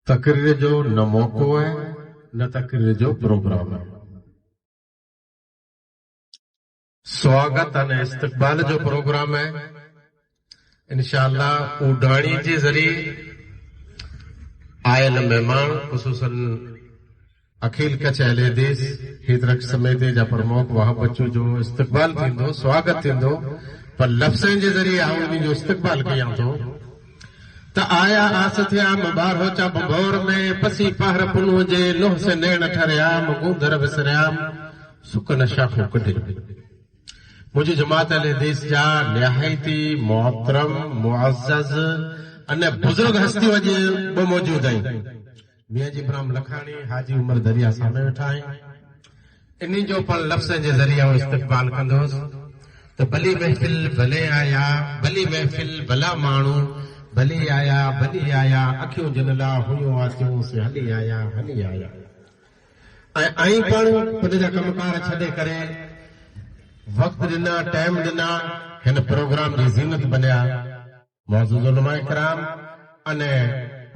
तकरीर जो न मौक़ो है न तकरीर जो प्रोग्राम है। स्वागत अने इस्तक़बाल जो प्रोग्राम है। इंशाअल्लाह उडाणी जे ज़रिए आयल मेहमान ख़ुसूसन अखिल कच्छ अहले हदीस हिदरक समेत जा प्रमुख वहां बच्चों जो इस्तक़बाल थींदो, स्वागत थींदो, पर लफ़्ज़नि जे ज़रिए आऊं उन्हनि जो इस्तक़बाल कयां थो त आया आस थिया मुबार हो चा बंबोर में पसी पहर पुनू जे लोह से नैण ठरिया मुगूंदर विसरियाम सुकन शाखो कढे। मुझी जमात अहले हदीस जा निहायती मोहतरम मुअज़्ज़ज़ अने बुजुर्ग हस्तियों जे बि मौजूद आहिनि। मियां जी इब्राहिम लखानी, हाजी उमर दरिया सामने वेठा आहिनि। इन्ही जो पण लफ़्ज़नि जे ज़रिए इस्तक़बाल कंदोसि त भली महफ़िल भले आया, भली महफ़िल भला माण्हू, भली आया अखियूं जिन ला हुयूं आसियूं से हली आया ऐं आई पण उन जा कमकार छॾे करे वक़्त ॾिना, टाइम ॾिना, हिन प्रोग्राम जी ज़ीनत बनिया। मौजूद उलमा इकराम अने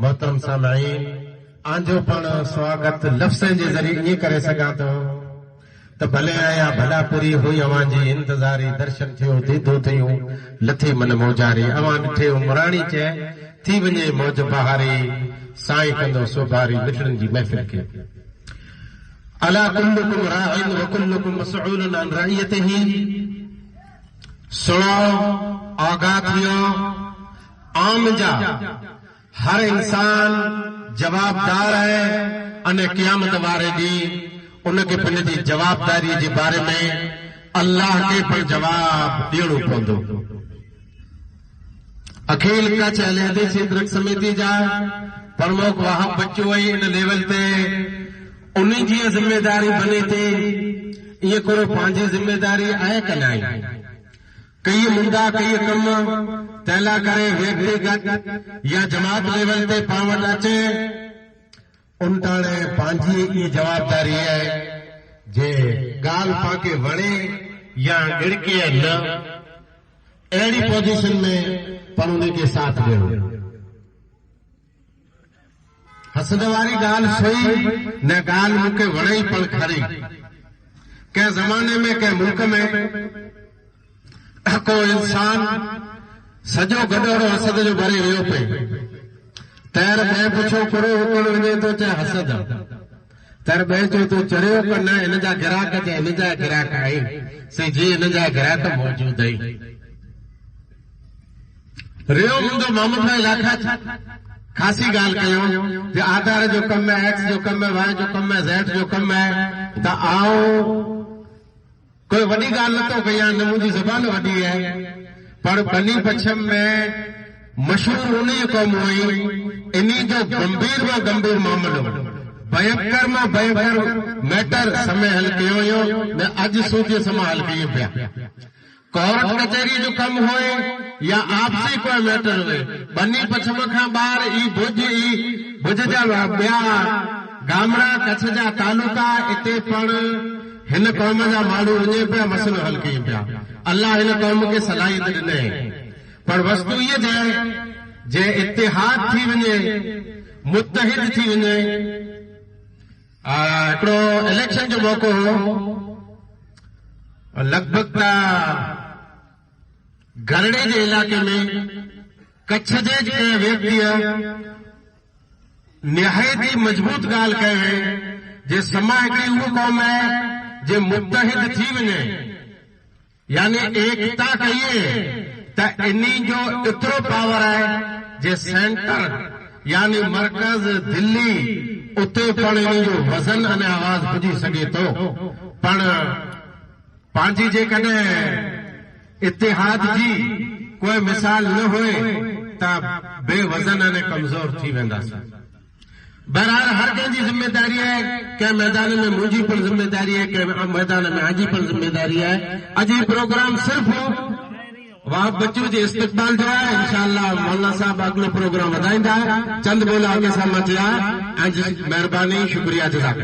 मोहतरम सामईन आंजो पण स्वागत लफ़्ज़नि जे ज़रिए ईअं करे सघां थो त भले आया भला पूरी हुई अवां जी इंतज़ारी, दर्शन थियो, दीदो थियूं, लथी मन मौजारी, अवां ॾिठे उमराणी चए थी वञे मौज बहारी, साईं कंदो सोभारी मिठड़नि जी महफ़िल खे। अला कुल्लुकुम राइन व कुल्लुकुम मसऊलन अन रइयतिही। सुनो, आगाह थियो, आम जा हर इंसान जवाबदार है अने क़यामत वारे ॾींहुं उनखे पंहिंजी जवाबदारी जे बारे में अल्लाह खे पण जवाब ॾियणो पवंदो। अखिल कच्छ अहले हदीस हिदरक समिति जा प्रमुख वहाब बच्चो ऐं इन लेवल ते उन्हीं जी जिम्मेदारी बने थी। इहे को पंहिंजी जिम्मेदारी आहे कि न? कई मुंदा कई कम तैला करे व्यक्तिगत या जमात लेवल ते पावत अचे उन ताणे पंहिंजी इहा जवाबदारी आहे जे ॻाल्हि पाके वणे या गिड़के न, अहिड़ी पोजीशन में पर उनखे साथ ॾियणो। हसद वारी ॻाल्हि सही न, ॻाल्हि मूंखे वणे पण खरी। कंहिं ज़माने में कंहिं मुल्क में को इंसान सॼो गॾोड़ो हसद जो भरे वियो पे। तैर ॿिए पुछो करो हुकड़ वञे थो चाहे हसद, तैर ॿिए चओ तो चढ़ियो कि न, हिन जा ग्राहक जे हिन जा ग्राहक आहिनि से जी हिन जा ग्राहक मौजूद आहिनि। रियो मुंहिंजो मोहम्मद भाई लाखा खासी ॻाल्हि कयूं जे आधार जो कमु है, एक्स जो कमु है, वाई जो कमु है, ज़ेड जो कमु है, त आओ कोई वॾी ॻाल्हि नथो कयां, न मुंहिंजी ज़बान वॾी है, पर बनी पछम में मशहूर उन कौम हुई। इन्हीं जो गंभीर में गंभीर मामलो, भयंकर में भयंकर मैटर समय हल कयो हुयो न अॼु सूझे समा हल कयूं पिया। कोर्ट कचहरी जो कम होए या आपसी कोई मैटर हुए, बनी पछम खां ॿार ई भुज जा ॿिया गामड़ा कच्छ जा तालुका इते पण हिन कौम जा माण्हू वञे पिया, मसइलो हल कयूं पिया। अल्लाह हिन कौम खे सलाहियत ॾिने, पर वस्तु इहे जे इतिहाद थी वञे, मुतहिद थी वञे। हिकिड़ो इलेक्शन जो मौक़ो हो, लॻभॻि गरड़े जे इलाइक़े में कच्छ जे कंहिं व्यक्तिअ निहायती मज़बूत ॻाल्हि कई जे समा हिकिड़ी उहा क़ौम आहे जे मुतहिद थी वञे, यानी एकता कहिए त इन्हीं जो एतिरो पावर आहे जे सेंटर यानी मरकज़ दिल्ली उते पण इन्हीं जो वज़न अने आवाज़ पुॼी सघे थो। पण पंहिंजी जेकॾहिं इतिहाद जी कोई मिसाल न होए त बेवज़न अने कमज़ोर थी वेंदासीं। बहरहाल हर कंहिंजी ज़िम्मेदारी आहे, कंहिं मैदान में मुंहिंजी पण ज़िम्मेदारी आहे, कंहिं मैदान में आजी पण ज़िम्मेदारी आहे। अॼु ही प्रोग्राम सिर्फ़ वाह बच्चों जे इस्तक़बाल जो है। इंशाअल्लाह मौलाना साहब अगलो प्रोग्राम वधाईंदा। चंद बोला आगे सां मचिया ऐं महिरबानी, शुक्रिया, जज़ाक।